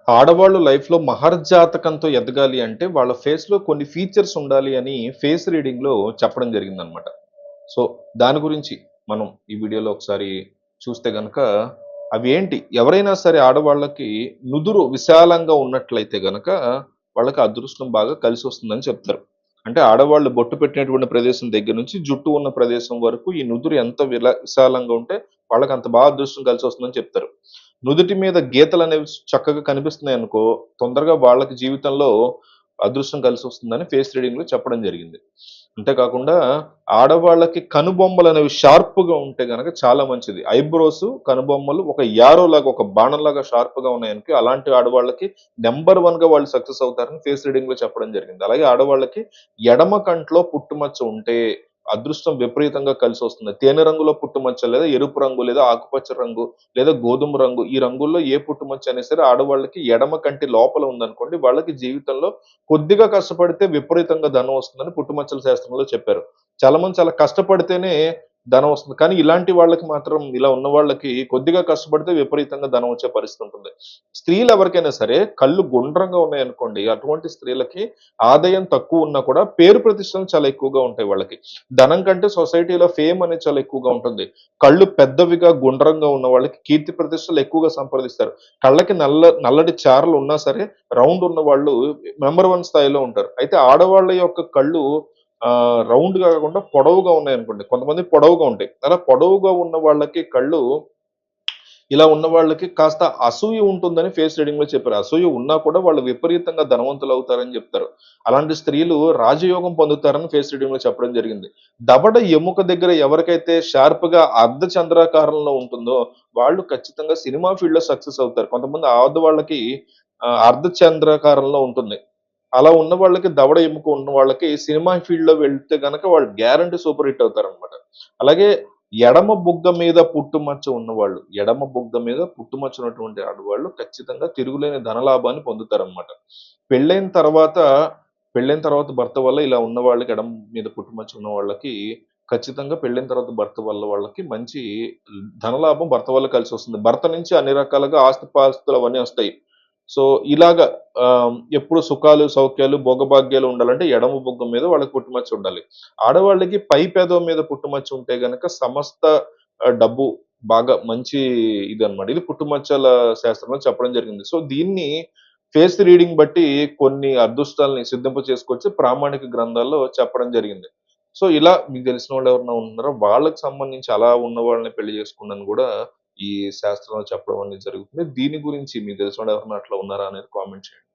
ఆడవాళ్ళు లైఫ్‌లో మహర్జాతకంతో ఎదగాలి అంటే వాళ్ళ ఫేస్‌లో కొన్ని ఫీచర్స్ ఉండాలి అని ఫేస్ రీడింగ్‌లో చెప్పడం జరిగిందనమాట. సో, దాని గురించి మనం ఈ వీడియోలో ఒకసారి చూస్తే గనక అవేంటి? ఎవరైనా సరే ఆడవాళ్ళకి నుదురు విశాలంగా ఉన్నట్లయితే గనక వాళ్ళకి అదృష్టం బాగా కలిసొస్తుందని చెప్తారు. అంటే ఆడవాళ్ళు బొట్టు పెట్టినటువంటి ప్రదేశం దగ్గర నుంచి జుట్టు ఉన్న ప్రదేశం వరకు ఈ నుదురు ఎంత విశాలంగా ఉంటే వాళ్ళకంత అదృష్టం కలిసొస్తుందని చెప్తారు. నుదుటి మీద గీతలనేవి చక్కగా కనిపిస్తున్నాయనుకో, తొందరగా వాళ్ళకి జీవితంలో అదృష్టం కలిసొస్తుందని ఫేస్ రీడింగ్‌లో చెప్పడం జరిగింది. అంతే కాకుండా ఆడవాళ్ళకి కనుబొమ్మలనేవి షార్ప్‌గా ఉంటే గనక చాలా మంచిది. ఐబ్రోస్, కనుబొమ్మలు ఒక యారోలాగా, ఒక బాణంలాగా షార్ప్‌గా ఉన్నాయనుకో, అలాంటి ఆడవాళ్ళకి నంబర్ 1గా వాళ్ళు సక్సెస్ అవుతారని ఫేస్ రీడింగ్‌లో చెప్పడం జరిగింది. అలాగే ఆడవాళ్ళకి ఎడమ కంట్లో పుట్టుమచ్చ ఉంటే అదృష్టం విపరీతంగా కలిసొస్తుంది. తేనె రంగులో పుట్టుమచ్చ లేదా ఎరుపు రంగు, లేదా ఆకుపచ్చ రంగు, లేదా గోధుమ రంగు ఈ రంగుల్లో ఏ పుట్టుమచ్చ అయినా సరే ఆడవాళ్ళకి ఎడమ కంటి లోపల ఉందనుకోండి, వాళ్ళకి జీవితంలో కొద్దిగా కష్టపడితే విపరీతంగా ధనం వస్తుందని పుట్టుమచ్చల శాస్త్రంలో చెప్పారు. చాలా మంది చాలా కష్టపడితేనే ధనం వస్తుంది. కానీ ఇలాంటి వాళ్ళకి మాత్రం ఇలా ఉన్న వాళ్ళకి కొద్దిగా కష్టపడితే విపరీతంగా ధనం వచ్చే పరిస్థితి ఉంటుంది. స్త్రీలు ఎవరికైనా సరే కళ్ళు గుండ్రంగా ఉన్నాయనుకోండి, అటువంటి స్త్రీలకి ఆదాయం తక్కువ ఉన్నా కూడా పేరు ప్రతిష్టలు చాలా ఎక్కువగా ఉంటాయి వాళ్ళకి. ధనం కంటే సొసైటీలో ఫేమ్ అనేది చాలా ఎక్కువగా ఉంటుంది. కళ్ళు పెద్దవిగా గుండ్రంగా ఉన్న వాళ్ళకి కీర్తి ప్రతిష్టలు ఎక్కువగా సంపాదిస్తారు. కళ్ళకి నల్లటి చారలు ఉన్నా సరే రౌండ్ ఉన్న వాళ్ళు నంబర్ 1 స్థాయిలో ఉంటారు. అయితే ఆడవాళ్ళ యొక్క కళ్ళు రౌండ్‌గా కాకుండా పొడవుగా ఉన్నాయనుకోండి. కొంతమందికి పొడవుగా ఉంటాయి. అలా పొడవుగా ఉన్న వాళ్ళకి కళ్ళు ఇలా ఉన్న వాళ్ళకి కాస్త అసూయ ఉంటుందని ఫేస్ రీడింగ్‌లో చెప్పారు. అసూయ ఉన్నా కూడా వాళ్ళు విపరీతంగా ధనవంతులవుతారని జెప్తారు. అలాంటి స్త్రీలు రాజయోగం పొందుతారని ఫేస్ రీడింగ్‌లో చెప్పడం జరిగింది. దవడ ఎముక దగ్గర ఎవరికైతే షార్ప్‌గా అర్ధ చంద్రాకారంలో ఉంటుందో, వాళ్ళు ఖచ్చితంగా సినిమా ఫీల్డ్‌లో సక్సెస్ అవుతారు. కొంతమంది ఆడవాళ్ళకి అర్ధ చంద్రాకారంలో ఉంటుంది. అలా ఉన్న వాళ్ళకి దవడ ఎముక ఉన్న వాళ్ళకి సినిమా ఫీల్డ్‌లో వెళ్తే గనక వాళ్ళు గ్యారంటీ సూపర్ హిట్ అవుతారనమాట. అలాగే ఎడమ బుగ్గ మీద పుట్టుమచ్చ ఉన్నవాళ్ళు, ఎడమ బుగ్గ మీద పుట్టుమచ్చ ఉన్నటువంటి ఆడవాళ్ళు ఖచ్చితంగా తిరుగులేని ధనలాభాన్ని పొందుతారనమాట. పెళ్ళైన తర్వాత, పెళ్ళైన తర్వాత భర్త వల్ల ఇలా ఉన్న వాళ్ళకి ఎడమ మీద పుట్టుమచ్చ ఉన్న వాళ్ళకి ఖచ్చితంగా పెళ్ళైన తర్వాత భర్త వల్ల వాళ్ళకి మంచి ధనలాభం భర్త వల్ల కలిసొస్తుంది. భర్త నుంచి అన్ని రకాలుగా ఆస్తిపాస్తులు అవన్నీ వస్తాయి. సో, ఇలాగ ఎప్పుడు సుఖాలు, సౌఖ్యాలు, భోగభాగ్యాలు ఉండాలంటే ఎడమ బుగ్గ మీద వాళ్ళకి పుట్టుమచ్చ ఉండాలి. ఆడవాళ్ళకి పై పెదవి మీద పుట్టుమచ్చ ఉంటే గనక సమస్త డబ్బు బాగా మంచి ఇదనమాట. ఇది పుట్టుమచ్చల శాస్త్రంలో చెప్పడం జరిగింది. సో, దీన్ని ఫేస్ రీడింగ్ బట్టి కొన్ని అదృష్టాల్ని సిద్ధింప చేసుకోవచ్చు. ప్రామాణిక గ్రంథాల్లో చెప్పడం జరిగింది. సో, ఇలా మీకు తెలిసిన వాళ్ళు ఎవరైనా ఉన్నారో వాళ్ళకి సంబంధించి అలా ఉన్న వాళ్ళని పెళ్లి చేసుకున్నాను గూడా ఈ శాస్త్రంలో చెప్పడం అనేది జరుగుతుంది. దీని గురించి మీకు తెలిసిన వాళ్ళు ఎవరైనా అట్లా ఉన్నారా అనేది కామెంట్ చేయండి.